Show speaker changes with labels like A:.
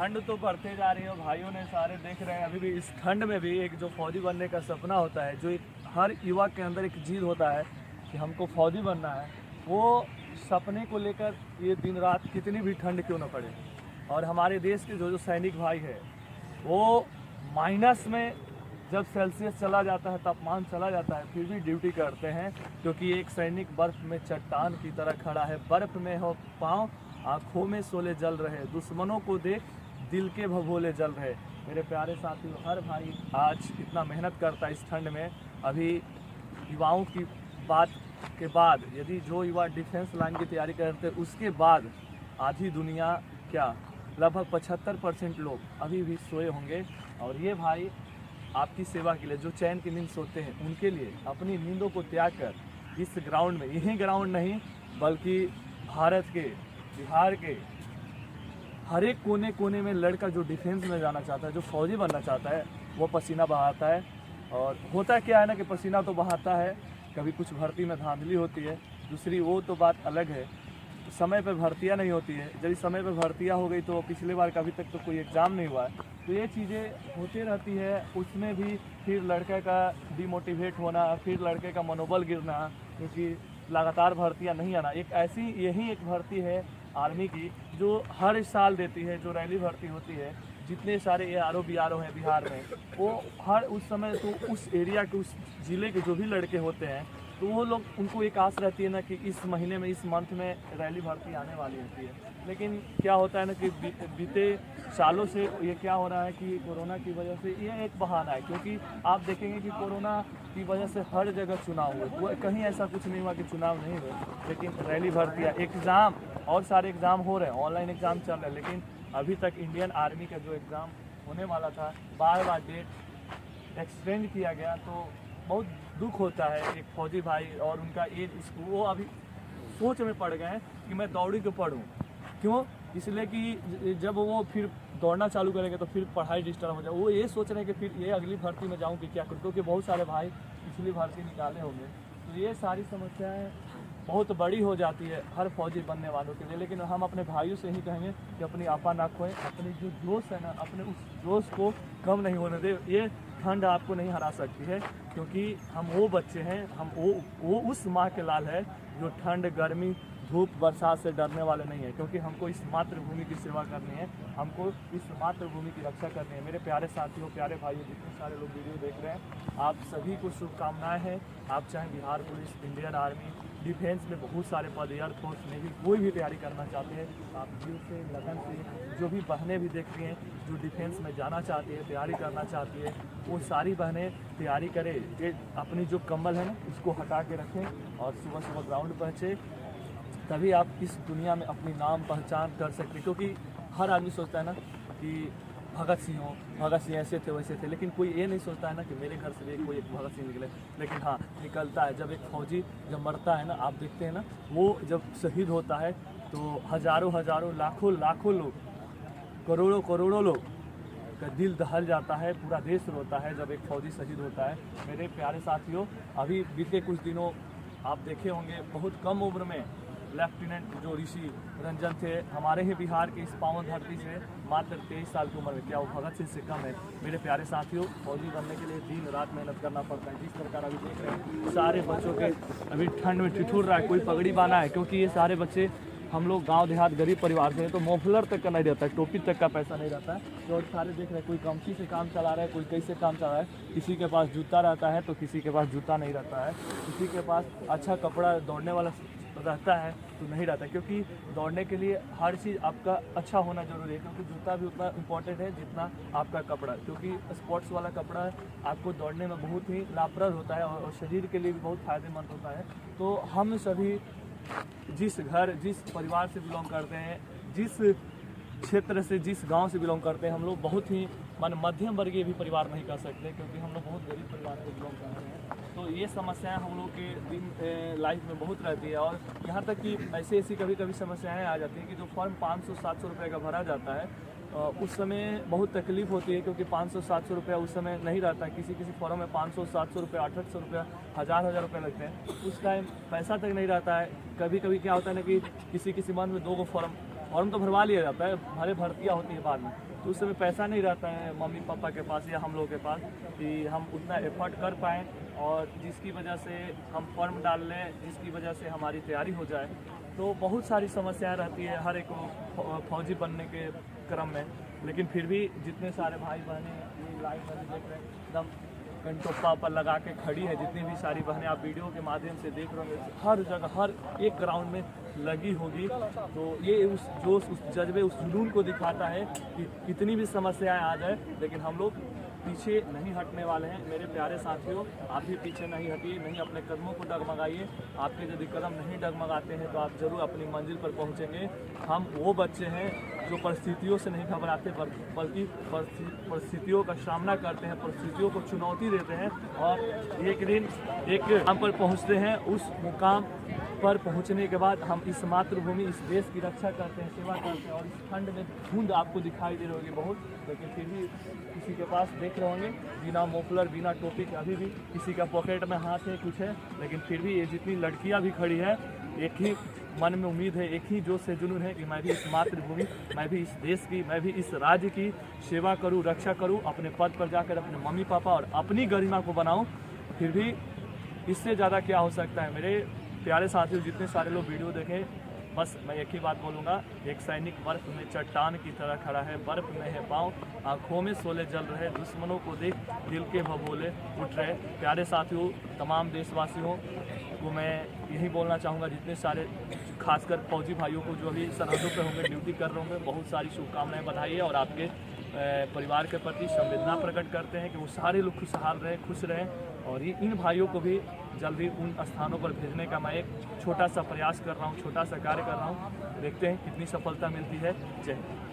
A: ठंड तो बढ़ते जा रही है, भाइयों ने सारे देख रहे हैं। अभी भी इस ठंड में भी एक जो फौजी बनने का सपना होता है, जो एक हर युवा के अंदर एक जिद होता है कि हमको फौजी बनना है, वो सपने को लेकर ये दिन रात कितनी भी ठंड क्यों न पड़े। और हमारे देश के जो सैनिक भाई है, वो माइनस में जब सेल्सियस चला जाता है, तापमान चला जाता है, फिर भी ड्यूटी करते हैं, क्योंकि एक सैनिक बर्फ़ में चट्टान की तरह खड़ा है। बर्फ़ में हो पाँव, आँखों में शोले जल रहे, दुश्मनों को देख दिल के भभोले जल रहे। मेरे प्यारे साथियों, हर भाई आज इतना मेहनत करता है इस ठंड में। अभी युवाओं की बात के बाद, यदि जो युवा डिफेंस लाइन की तैयारी करते हैं, उसके बाद आधी दुनिया क्या लगभग 75% लोग अभी भी सोए होंगे। और ये भाई आपकी सेवा के लिए जो चैन की नींद सोते हैं, उनके लिए अपनी नींदों को त्याग कर इस ग्राउंड में, यही ग्राउंड नहीं बल्कि भारत के, बिहार के हर एक कोने कोने में लड़का जो डिफेंस में जाना चाहता है, जो फौजी बनना चाहता है, वो पसीना बहाता है। और होता क्या है ना कि पसीना तो बहाता है, कभी कुछ भर्ती में धांधली होती है, दूसरी वो तो बात अलग है, समय पे भर्तियाँ नहीं होती है। जब समय पे भर्तियाँ हो गई तो पिछले बार कभी तक तो कोई एग्ज़ाम नहीं हुआ है, तो ये चीज़ें होती रहती है। उसमें भी फिर लड़के का डिमोटिवेट होना, फिर लड़के का मनोबल गिरना, क्योंकि लगातार भर्तियाँ नहीं आना। एक ऐसी यही एक भर्ती है आर्मी की जो हर साल देती है, जो रैली भर्ती होती है। जितने सारे ARO BRO हैं बिहार में, वो हर उस समय तो उस एरिया के, उस ज़िले के जो भी लड़के होते हैं, तो वो लोग, उनको एक आस रहती है ना कि इस महीने में, इस मंथ में रैली भर्ती आने वाली होती है। लेकिन क्या होता है ना कि बीते सालों से ये क्या हो रहा है कि कोरोना की वजह से ये एक बहाना है, क्योंकि आप देखेंगे कि कोरोना की वजह से हर जगह चुनाव हुए, वो कहीं ऐसा कुछ नहीं हुआ कि चुनाव नहीं हुए, लेकिन रैली भर्तियाँ, एग्ज़ाम और सारे एग्ज़ाम हो रहे हैं, ऑनलाइन एग्ज़ाम चल रहे हैं। लेकिन अभी तक इंडियन आर्मी का जो एग्ज़ाम होने वाला था, बार बार डेट एक्सटेंड किया गया। तो बहुत दुख होता है एक फौजी भाई और उनका एज, वो अभी सोच में पड़ गए हैं कि मैं दौड़ी को पढ़ूँ। क्यों? इसलिए कि जब वो फिर दौड़ना चालू करेंगे तो फिर पढ़ाई डिस्टर्ब हो जाए। वो ये सोच रहे हैं कि फिर ये अगली भर्ती में जाऊँ कि क्या करूँ, क्योंकि बहुत सारे भाई पिछली भर्ती निकाले होंगे। तो ये सारी समस्याएँ बहुत बड़ी हो जाती है हर फौजी बनने वालों के लिए। लेकिन हम अपने भाइयों से ही कहेंगे कि अपनी आपा ना खोएं, अपनी जो जोश है ना, अपने उस जोश को कम नहीं होने दें। ये ठंड आपको नहीं हरा सकती है, क्योंकि हम वो बच्चे हैं, हम वो उस माँ के लाल है जो ठंड, गर्मी, धूप, बरसात से डरने वाले नहीं है। क्योंकि हमको इस मातृभूमि की सेवा करनी है, हमको इस मातृभूमि की रक्षा करनी है। मेरे प्यारे साथियों, प्यारे भाइयों, जितने सारे लोग वीडियो देख रहे हैं, आप सभी को शुभकामनाएं हैं। आप चाहे Bihar police, Indian army, defence में बहुत सारे पद, एयरफोर्स, नेवी, कोई भी तैयारी करना चाहते हैं, आप दिल से, लगन से, जो भी बहनें भी देख रही हैं जो डिफेंस में जाना चाहती है, तैयारी करना चाहती है, वो सारी बहनें तैयारी करें। ये अपनी जो कम्बल है ना, उसको हटा के रखें और सुबह सुबह ग्राउंड पहुँचे, तभी आप इस दुनिया में अपनी नाम पहचान कर सकते हैं। क्योंकि हर आदमी सोचता है ना कि भगत सिंह हो, भगत सिंह ऐसे थे वैसे थे, लेकिन कोई ये नहीं सोचता है ना कि मेरे घर से भी कोई एक भगत सिंह निकले। लेकिन हाँ, निकलता है। जब एक फौजी जब मरता है ना, आप देखते हैं ना, वो जब शहीद होता है तो हज़ारों हज़ारों, लाखों लाखों लोग, करोड़ों करोड़ों लोग का दिल दहल जाता है, पूरा देश रोता है जब एक फौजी शहीद होता है। मेरे प्यारे साथियों, अभी बीते कुछ दिनों आप देखे होंगे, बहुत कम उम्र में लेफ्टिनेंट जो ऋषि रंजन थे, हमारे ही बिहार के इस पावन धरती से मात्र 23 साल की उम्र में, क्या वो भगत सिंह से कम है? मेरे प्यारे साथियों, फौजी बनने के लिए दिन रात मेहनत करना पड़ता है। जिस प्रकार अभी देख रहे हैं सारे बच्चों के अभी ठंड में ठिठुर रहा है, कोई पगड़ी बांधा है, क्योंकि ये सारे बच्चे, हम लोग गांव देहात गरीब परिवार से हैं, तो मफलर तक का नहीं रहता है, टोपी तक का पैसा नहीं रहता है। तो सारे देख रहे हैं, कोई गमछी से काम चला रहा है, कोई कैसे काम चला रहा है, किसी के पास जूता रहता है तो किसी के पास जूता नहीं रहता है, किसी के पास अच्छा कपड़ा दौड़ने वाला रहता है तो नहीं रहता, क्योंकि दौड़ने के लिए हर चीज़ आपका अच्छा होना जरूरी है। क्योंकि जूता भी उतना इम्पोर्टेंट है जितना आपका कपड़ा, क्योंकि स्पोर्ट्स वाला कपड़ा आपको दौड़ने में बहुत ही लाभप्रद होता है और शरीर के लिए भी बहुत फ़ायदेमंद होता है। तो हम सभी जिस घर, जिस परिवार से बिलोंग करते हैं, जिस क्षेत्र से, जिस गांव से बिलोंग करते हैं, हम लोग बहुत ही मध्यम वर्गीय भी परिवार नहीं कर सकते, क्योंकि हम लोग बहुत गरीब परिवार से बिलोंग करते हैं। तो ये समस्याएं हम लोग के दिन लाइफ में बहुत रहती है। और यहाँ तक कि ऐसी कभी कभी समस्याएं आ जाती हैं कि जो फॉर्म 500-700 रुपये का भरा जाता है, उस समय बहुत तकलीफ होती है, क्योंकि 500-700 रुपया उस समय नहीं रहता है। किसी किसी फॉर्म में 500-700 रुपये, 800 रुपया, हज़ार रुपये लगते हैं। उस टाइम पैसा तक नहीं रहता है। कभी कभी क्या होता है ना कि किसी मंथ में 2 फॉर्म फॉर्म तो भरवा लिया जाता है, भले भर्तियाँ होती है बाद में, तो उस समय पैसा नहीं रहता है मम्मी पापा के पास या हम लोग के पास कि हम उतना एफर्ट कर पाएँ, और जिसकी वजह से हम फॉर्म डाल लें, जिसकी वजह से हमारी तैयारी हो जाए। तो बहुत सारी समस्याएं रहती है हर एक को फौजी बनने के क्रम में। लेकिन फिर भी जितने सारे भाई बहनें ये लाइव में देख रहे हैं, एकदम कंटोप्पा पर लगा के खड़ी है, जितनी भी सारी बहनें आप वीडियो के माध्यम से देख रहे होंगे, हर जगह हर एक ग्राउंड में लगी होगी। तो ये उस जोश, उस जज्बे, उस जुनून को दिखाता है कि कितनी भी समस्याएं आ जाए लेकिन हम लोग पीछे नहीं हटने वाले हैं। मेरे प्यारे साथियों, आप भी पीछे नहीं हटिए, नहीं अपने कदमों को डगमगाइए। आपके यदि कदम नहीं डगमगाते हैं तो आप जरूर अपनी मंजिल पर पहुंचेंगे। हम वो बच्चे हैं जो परिस्थितियों से नहीं घबराते, बल्कि परिस्थितियों का सामना करते हैं, परिस्थितियों को चुनौती देते हैं और एक दिन एक मुकाम पर पहुँचते हैं। उस मुकाम पर पहुंचने के बाद हम इस मातृभूमि, इस देश की रक्षा करते हैं, सेवा करते हैं। और इस ठंड में धुंध आपको दिखाई दे रही होगी बहुत, लेकिन फिर भी किसी के पास देख रहे होंगे बिना मोफलर, बिना टोपी के, अभी भी किसी का पॉकेट में हाथ है, कुछ है, लेकिन फिर भी ये जितनी लड़कियां भी खड़ी है, एक ही मन में उम्मीद है, एक ही जोश से जुनून है कि मैं भी इस मातृभूमि, मैं भी इस देश की, मैं भी इस राज्य की सेवा करूँ, रक्षा करूँ, अपने पद पर जाकर अपने मम्मी पापा और अपनी गरिमा को बनाऊँ। फिर भी इससे ज़्यादा क्या हो सकता है। मेरे प्यारे साथियों, जितने सारे लोग वीडियो देखें, बस मैं एक ही बात बोलूँगा, एक सैनिक बर्फ में चट्टान की तरह खड़ा है, बर्फ में है पाँव, आँखों में शोले जल रहे, दुश्मनों को देख दिल के भभोले उठ रहे। प्यारे साथियों, तमाम देशवासियों को मैं यही बोलना चाहूँगा, जितने सारे खासकर फौजी भाइयों को जो अभी सरहदों पे होंगे, ड्यूटी कर रहे होंगे, बहुत सारी शुभकामनाएं, बधाई है। और आपके परिवार के प्रति संवेदना प्रकट करते हैं कि वो सारे लोग खुशहाल रहें, खुश रहें। और ये इन भाइयों को भी जल्दी उन स्थानों पर भेजने का मैं एक छोटा सा प्रयास कर रहा हूँ, छोटा सा कार्य कर रहा हूँ। देखते हैं कितनी सफलता मिलती है। जय हिंद।